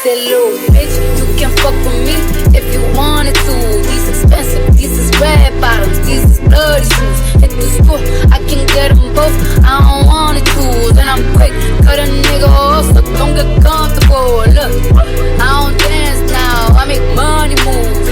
Little bitch, you can fuck with me if you wanted to. These expensive, these is red bottoms, these is bloody shoes. Hit the school, I can get them both, I don't wanna choose. And I'm quick, cut a nigga off, so don't get comfortable. Look, I don't dance now, I make money move.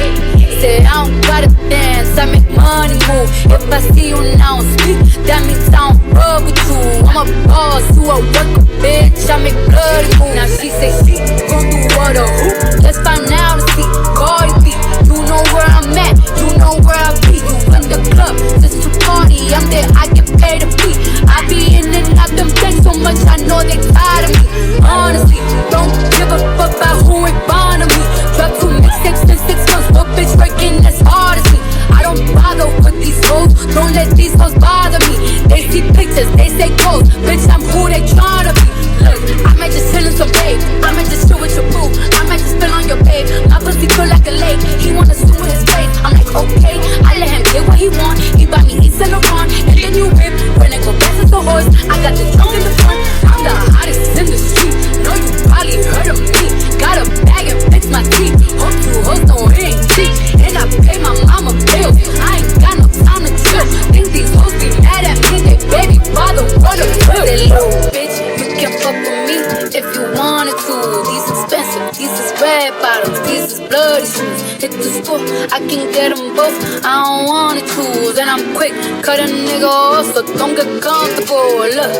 Say I don't gotta dance, I make money move. If I see you now speak, that means I don't rub with you. I'm a boss, you a worker, bitch, I make bloody move. Now she say she gon' do what a hoop. Let's find out and see Cardi B. You know where I'm at, you know where I be. You in the club, since you party, I'm there, I get paid to be. I be in and out them things so much, I know they tired of me. Honestly, don't give a fuck about who ain't fond of me. Drop 2 mixtapes in 6 months, what bitch working as hard as me? I don't bother with these hoes, don't let these hoes bother me. They see pictures, they say goals, bitch I'm who they tryna be. Look, I might just chill in some babe, I might just chill with your boo, I might just spill on your babe. My pussy feel like a lake, he wanna swim with his face. I'm like okay, I let him get what he want. He buy me East and Laurent, and then you whip. When it go fast as a horse, I got the trunk in the front. I'm the hottest in the street, know you probably heard of me. Got a bag and fix my teeth, hope you hoes don't hit cheap. And I pay my mama bills, I ain't got no time to chill. Think these hoes be mad at me, they baby father wanna kill. That little bitch, you can fuck with me if you wanted to. These expensive, these is red bottoms, these is bloody shoes. Hit the store, I can get them both, I don't wanna choose. And I'm quick, cut a nigga off, so don't get comfortable. Look,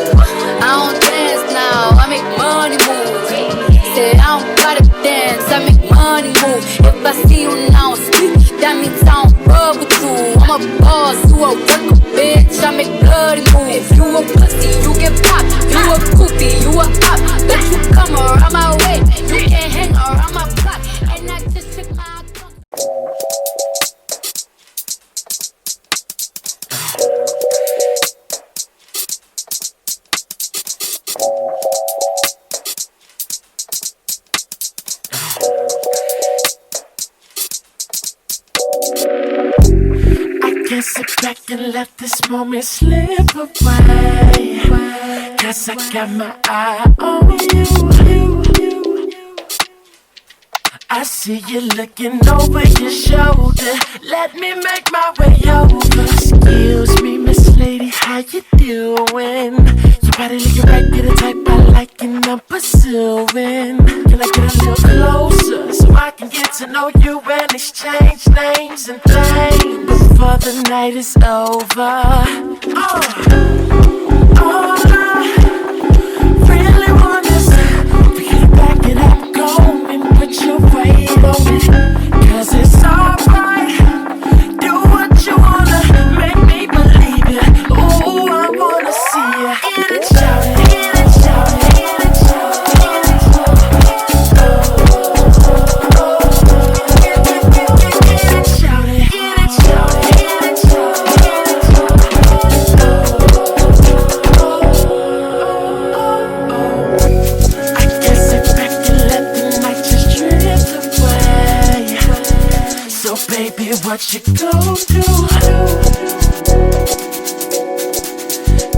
I don't dance now, I make money move. Say I don't gotta dance, I make money move. If I see you now speak, that means I don't rub with you. I'm a boss, you a worker, bitch, I make bloody move. If you a pussy, you get popped. You a goofy, you a op. Bitch, you come around my way, you can't hang around my block. And I just check my account. Can't sit back and let this moment slip away, 'cause I got my eye on you. I see you looking over your shoulder. Let me make my way over. Excuse me, Miss Lady, how you doing? You body looking right, get a type I like and I'm pursuing. Can I get a little closer so I can get to know you and exchange names and things before the night is over? All I really want is for you to back it up, go and put your weight on it, 'cause it's alright. Do what you wanna, make me believe it. Ooh, I wanna see you in it, shout it, in it, shout it, in it, shout it, in it, shout it. What you gon' do?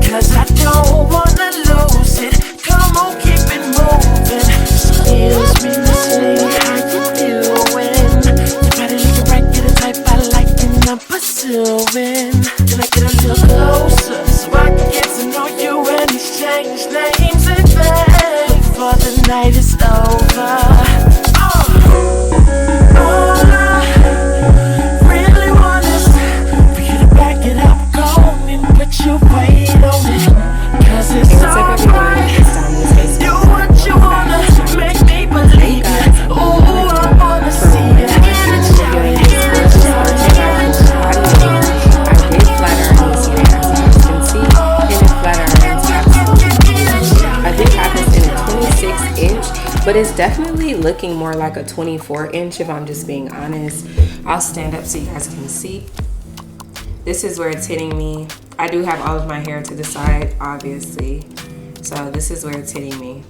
'Cause I don't wanna lose it. Come on, keep it moving. Excuse me, Miss Lady, how you doing? Your body looking right, get a type I like and I'm pursuing. Can I get a little closer so I can get to know you and exchange names and things before the night is over? You wait on it, 'cause it's alright. Do what you wanna, make me believe it. Ooh, I wanna see it. In it, shout it, in it, shout it, in it, shout it. I did flat irons here, as you can see, in a flat iron. I did have this in a 26 inch, but it's definitely looking more like a 24-inch if I'm just being honest. I'll stand up so you guys can see. This is where it's hitting me. I do have all of my hair to the side, obviously. So this is where it's hitting me.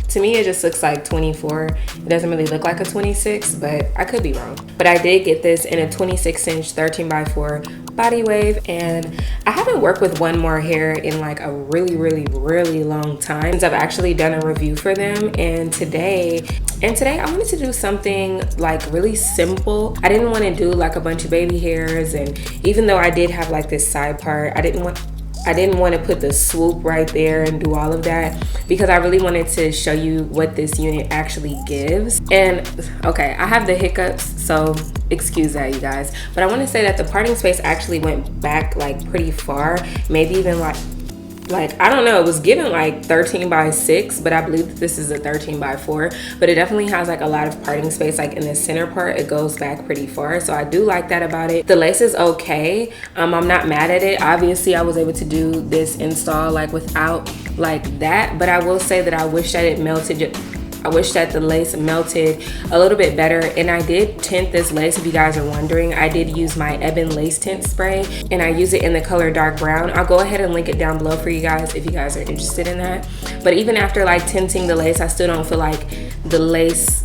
To me, it just looks like 24. It doesn't really look like a 26, but I could be wrong. But I did get this in a 26-inch 13x4 body wave, and I haven't worked with OneMore hair in like a really long time since I've actually done a review for them. And today I wanted to do something like really simple. I didn't want to do like a bunch of baby hairs, and even though I did have like this side part, I didn't want to put the swoop right there and do all of that, because I really wanted to show you what this unit actually gives. And okay, I have the hiccups, so excuse that, you guys, but I want to say that the parting space actually went back like pretty far, maybe even like I don't know, it was given like 13x6, but I believe that this is a 13x4, but it definitely has like a lot of parting space. Like in the center part, it goes back pretty far, so I do like that about it. The lace is okay. I'm not mad at it. Obviously I was able to do this install like without like that, but I will say that I wish that it melted. I wish that the lace melted a little bit better. And I did tint this lace, if you guys are wondering. I did use my Ebin lace tint spray, and I use it in the color dark brown. I'll go ahead and link it down below for you guys if you guys are interested in that. But even after like tinting the lace, I still don't feel like the lace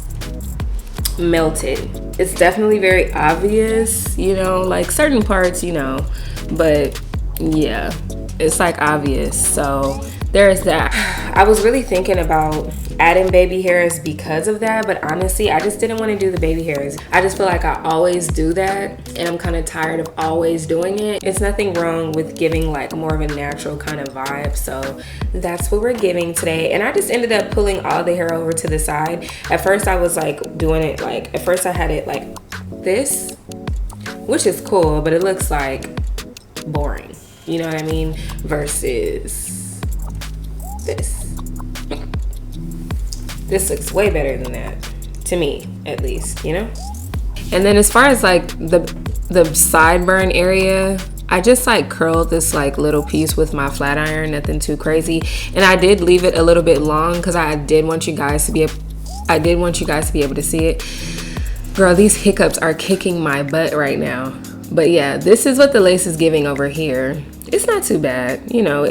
melted. It's definitely very obvious, you know, like certain parts, you know, but yeah, it's like obvious. So there's that. I was really thinking about adding baby hairs because of that, but honestly I just didn't want to do the baby hairs. I just feel like I always do that, and I'm kind of tired of always doing it. It's nothing wrong with giving like more of a natural kind of vibe, so that's what we're giving today. And I just ended up pulling all the hair over to the side. At first I was like doing it like, at first I had it like this, which is cool, but it looks like boring, you know what I mean, versus this. This looks way better than that, to me at least, you know. And then as far as like the sideburn area, I just like curled this like little piece with my flat iron, nothing too crazy. And I did leave it a little bit long because I did want you guys to be able to see it. Girl, these hiccups are kicking my butt right now. But yeah, this is what the lace is giving over here. It's not too bad, you know.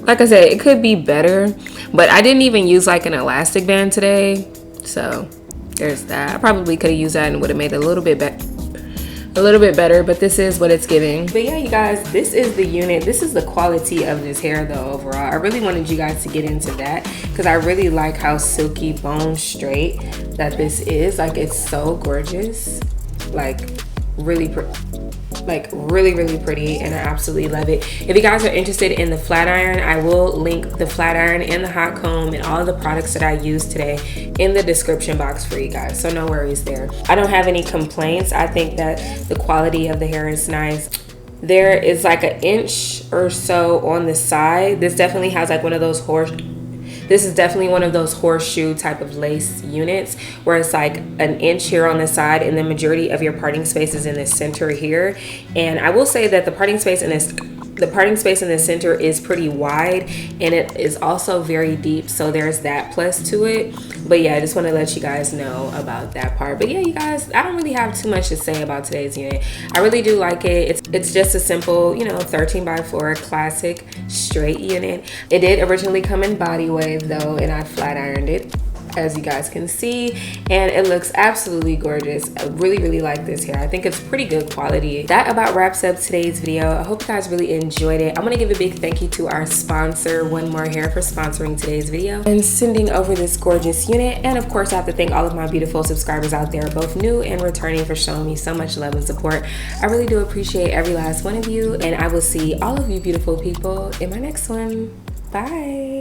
Like I said, it could be better, but I didn't even use like an elastic band today, so there's that. I probably could have used that and would have made it a little bit better, but this is what it's giving. But yeah, you guys, this is the unit. This is the quality of this hair though overall. I really wanted you guys to get into that because I really like how silky bone straight that this is. Like, it's so gorgeous, like really pretty, and I absolutely love it. If you guys are interested in the flat iron, I will link the flat iron and the hot comb and all the products that I used today in the description box for you guys, so no worries there. I don't have any complaints. I think that the quality of the hair is nice. There is like an inch or so on the side. This definitely has like one of those This is definitely one of those horseshoe type of lace units where it's like an inch here on the side, and the majority of your parting space is in the center here. And I will say that the parting space in the center is pretty wide, and it is also very deep, so there's that plus to it. But yeah, I just want to let you guys know about that part. But yeah, you guys, I don't really have too much to say about today's unit. I really do like it. It's just a simple, you know, 13x4 classic straight unit. It did originally come in body wave though, and I flat ironed it, as you guys can see, and it looks absolutely gorgeous. I really like this hair. I think it's pretty good quality. That about wraps up today's video. I hope you guys really enjoyed it. I'm gonna give a big thank you to our sponsor, OneMore Hair, for sponsoring today's video and sending over this gorgeous unit. And of course, I have to thank all of my beautiful subscribers out there, both new and returning, for showing me so much love and support. I really do appreciate every last one of you, and I will see all of you beautiful people in my next one. Bye.